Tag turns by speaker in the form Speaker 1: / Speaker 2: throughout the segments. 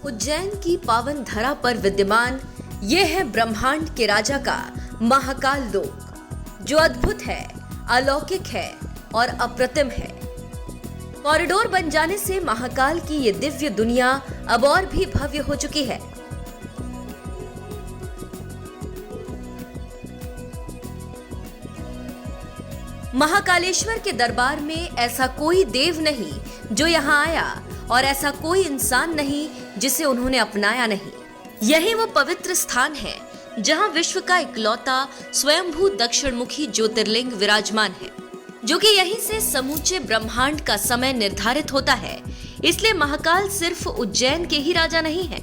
Speaker 1: उज्जैन की पावन धरा पर विद्यमान ये है ब्रह्मांड के राजा का महाकाल लोक, जो अद्भुत है, अलौकिक है और अप्रतिम है। कॉरिडोर बन जाने से महाकाल की ये दिव्य दुनिया अब और भी भव्य हो चुकी है। महाकालेश्वर के दरबार में ऐसा कोई देव नहीं जो यहाँ आया और ऐसा कोई इंसान नहीं जिसे उन्होंने अपनाया नहीं। यही वो पवित्र स्थान है जहाँ विश्व का इकलौता स्वयंभू दक्षिणमुखी ज्योतिर्लिंग विराजमान है, जो कि यहीं से समूचे ब्रह्मांड का समय निर्धारित होता है। इसलिए महाकाल सिर्फ उज्जैन के ही राजा नहीं है,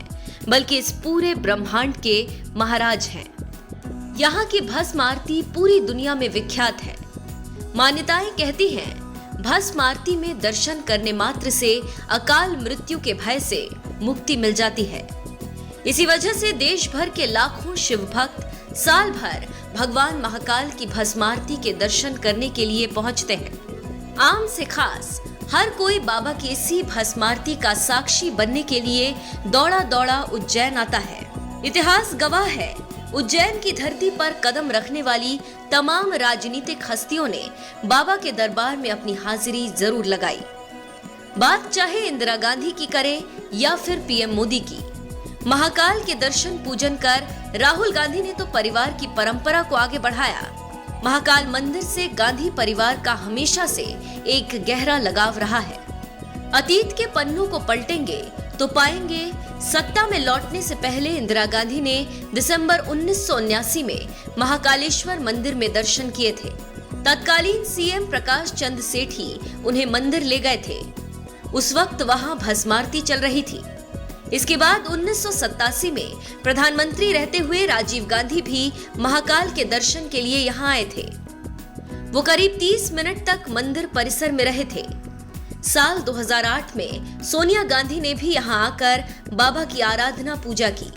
Speaker 1: बल्कि इस पूरे ब्रह्मांड के महाराज हैं। यहाँ की भस्म आरती पूरी दुनिया में विख्यात है। मान्यताएं कहती हैं, भस्म आरती में दर्शन करने मात्र से अकाल मृत्यु के भय से मुक्ति मिल जाती है। इसी वजह से देश भर के लाखों शिव भक्त साल भर भगवान महाकाल की भस्म आरती के दर्शन करने के लिए पहुंचते हैं। आम से खास हर कोई बाबा की इसी भस्म आरती का साक्षी बनने के लिए दौड़ा दौड़ा उज्जैन आता है। इतिहास गवाह है, उज्जैन की धरती पर कदम रखने वाली तमाम राजनीतिक हस्तियों ने बाबा के दरबार में अपनी हाजिरी जरूर लगाई। बात चाहे इंदिरा गांधी की करें या फिर पीएम मोदी की। महाकाल के दर्शन पूजन कर राहुल गांधी ने तो परिवार की परंपरा को आगे बढ़ाया। महाकाल मंदिर से गांधी परिवार का हमेशा से एक गहरा लगाव रहा है। अतीत के पन्नों को पलटेंगे तो पाएंगे सत्ता में लौटने से पहले इंदिरा गांधी ने दिसंबर 1979 में महाकालेश्वर मंदिर में दर्शन किए थे। तत्कालीन सीएम प्रकाश चंद सेठ ही उन्हें मंदिर ले गए थे। उस वक्त वहां भस्म आरती चल रही थी। इसके बाद 1987 में प्रधानमंत्री रहते हुए राजीव गांधी भी महाकाल के दर्शन के लिए यहां आए थे। वो करीब 30 मिनट तक मंदिर परिसर में रहे थे। साल 2008 में सोनिया गांधी ने भी यहां आकर बाबा की आराधना पूजा की।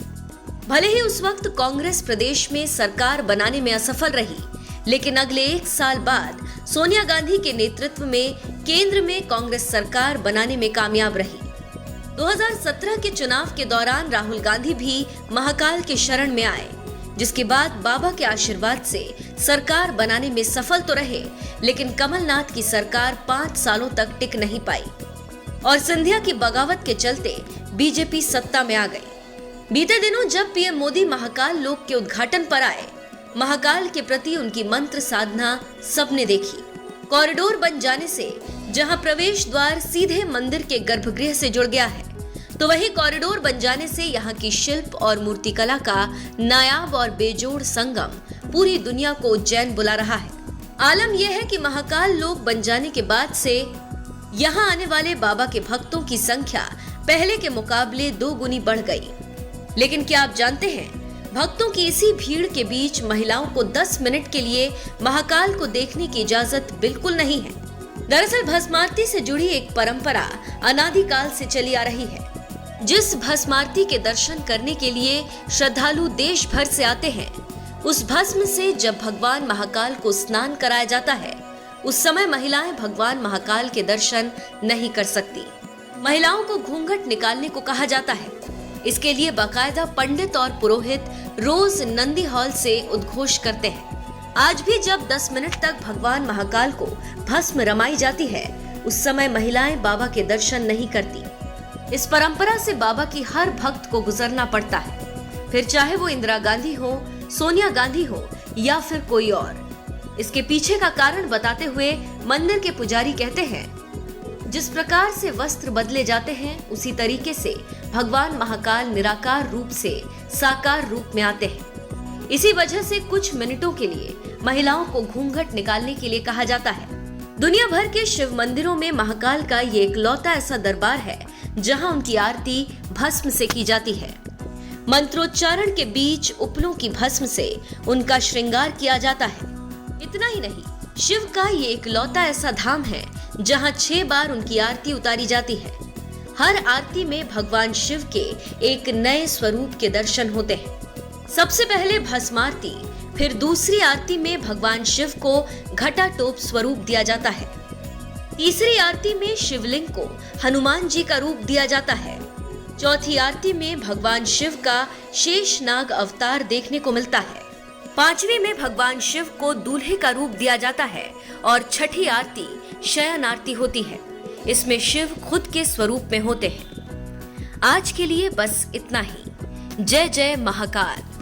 Speaker 1: भले ही उस वक्त कांग्रेस प्रदेश में सरकार बनाने में असफल रही, लेकिन अगले 1 साल बाद सोनिया गांधी के नेतृत्व में केंद्र में कांग्रेस सरकार बनाने में कामयाब रही। 2017 के चुनाव के दौरान राहुल गांधी भी महाकाल के शरण में आए, जिसके बाद बाबा के आशीर्वाद से सरकार बनाने में सफल तो रहे, लेकिन कमलनाथ की सरकार 5 सालों तक टिक नहीं पाई और सिंधिया की बगावत के चलते बीजेपी सत्ता में आ गई। बीते दिनों जब पीएम मोदी महाकाल लोक के उद्घाटन पर आए, महाकाल के प्रति उनकी मंत्र साधना सबने देखी। कॉरिडोर बन जाने से जहां प्रवेश द्वार सीधे मंदिर के गर्भगृह से जुड़ गया है, तो वही कॉरिडोर बन जाने से यहाँ की शिल्प और मूर्तिकला का नायाब और बेजोड़ संगम पूरी दुनिया को उज्जैन बुला रहा है। आलम यह है कि महाकाल लोक बन जाने के बाद से यहाँ आने वाले बाबा के भक्तों की संख्या पहले के मुकाबले 2 गुनी बढ़ गई। लेकिन क्या आप जानते हैं, भक्तों की इसी भीड़ के बीच महिलाओं को 10 मिनट के लिए महाकाल को देखने की इजाजत बिल्कुल नहीं है। दरअसल भस्म आरती से जुड़ी एक परंपरा अनादिकाल से चली आ रही है। जिस भस्म आरती के दर्शन करने के लिए श्रद्धालु देश भर से आते हैं, उस भस्म से जब भगवान महाकाल को स्नान कराया जाता है, उस समय महिलाएं भगवान महाकाल के दर्शन नहीं कर सकती। महिलाओं को घूंघट निकालने को कहा जाता है। इसके लिए बाकायदा पंडित और पुरोहित रोज नंदी हॉल से उद्घोष करते हैं। आज भी जब 10 मिनट तक भगवान महाकाल को भस्म रमाई जाती है, उस समय महिलाएं बाबा के दर्शन नहीं करती। इस परंपरा से बाबा की हर भक्त को गुजरना पड़ता है, फिर चाहे वो इंदिरा गांधी हो, सोनिया गांधी हो या फिर कोई और। इसके पीछे का कारण बताते हुए मंदिर के पुजारी कहते हैं, जिस प्रकार से वस्त्र बदले जाते हैं, उसी तरीके से भगवान महाकाल निराकार रूप से साकार रूप में आते हैं। इसी वजह से कुछ मिनटों के लिए महिलाओं को घूंघट निकालने के लिए कहा जाता है। दुनिया भर के शिव मंदिरों में महाकाल का ये इकलौता ऐसा दरबार है जहां उनकी आरती भस्म से की जाती है। मंत्रोच्चारण के बीच उपलों की भस्म से उनका श्रृंगार किया जाता है। इतना ही नहीं, शिव का ये इकलौता ऐसा धाम है जहां 6 बार उनकी आरती उतारी जाती है। हर आरती में भगवान शिव के एक नए स्वरूप के दर्शन होते हैं। सबसे पहले भस्म आरती, फिर दूसरी आरती में भगवान शिव को घटाटोप स्वरूप दिया जाता है। तीसरी आरती में शिवलिंग को हनुमान जी का रूप दिया जाता है। चौथी आरती में भगवान शिव का शेषनाग अवतार देखने को मिलता है। पांचवी में भगवान शिव को दूल्हे का रूप दिया जाता है और छठी आरती शयन आरती होती है। इसमें शिव खुद के स्वरूप में होते हैं। आज के लिए बस इतना ही। जय जय महाकाल।